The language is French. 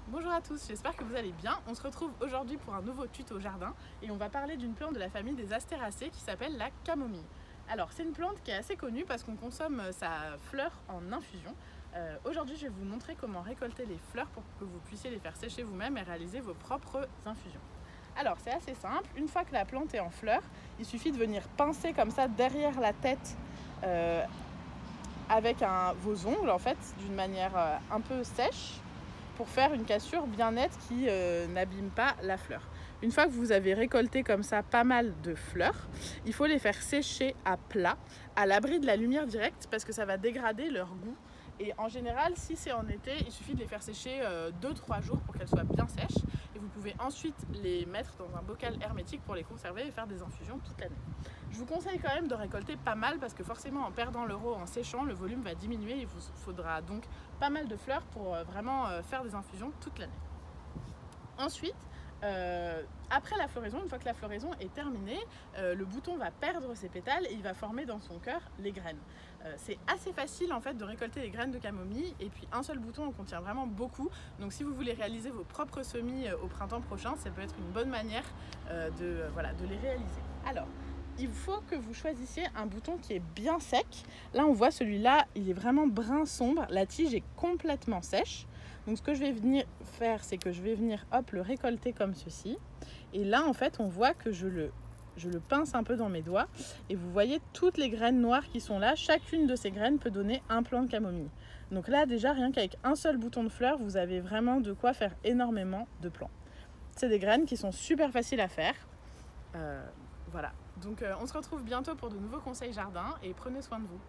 Bonjour à tous, j'espère que vous allez bien. On se retrouve aujourd'hui pour un nouveau tuto jardin et on va parler d'une plante de la famille des astéracées qui s'appelle la camomille. Alors c'est une plante qui est assez connue parce qu'on consomme sa fleur en infusion. Aujourd'hui je vais vous montrer comment récolter les fleurs pour que vous puissiez les faire sécher vous-même et réaliser vos propres infusions. Alors c'est assez simple, une fois que la plante est en fleur, il suffit de venir pincer comme ça derrière la tête avec vos ongles en fait d'une manière un peu sèche, pour faire une cassure bien nette qui n'abîme pas la fleur. Une fois que vous avez récolté comme ça pas mal de fleurs, il faut les faire sécher à plat, à l'abri de la lumière directe, parce que ça va dégrader leur goût. Et en général, si c'est en été, il suffit de les faire sécher 2-3 jours pour qu'elles soient bien sèches. Et vous pouvez ensuite les mettre dans un bocal hermétique pour les conserver et faire des infusions toute l'année. Je vous conseille quand même de récolter pas mal parce que forcément en perdant l'euro, en séchant, le volume va diminuer. Il vous faudra donc pas mal de fleurs pour vraiment faire des infusions toute l'année. Ensuite, après la floraison, une fois que la floraison est terminée, le bouton va perdre ses pétales et il va former dans son cœur les graines. C'est assez facile en fait de récolter les graines de camomille et puis un seul bouton en contient vraiment beaucoup. Donc si vous voulez réaliser vos propres semis au printemps prochain, ça peut être une bonne manière de les réaliser. Alors, il faut que vous choisissiez un bouton qui est bien sec. Là on voit celui-là, il est vraiment brun sombre, la tige est complètement sèche. Donc ce que je vais venir faire, c'est que je vais venir le récolter comme ceci. Et là en fait on voit que je le pince un peu dans mes doigts. Et vous voyez toutes les graines noires qui sont là. Chacune de ces graines peut donner un plant de camomille. Donc là déjà rien qu'avec un seul bouton de fleur, vous avez vraiment de quoi faire énormément de plants. C'est des graines qui sont super faciles à faire. Voilà. Donc on se retrouve bientôt pour de nouveaux conseils jardin et prenez soin de vous.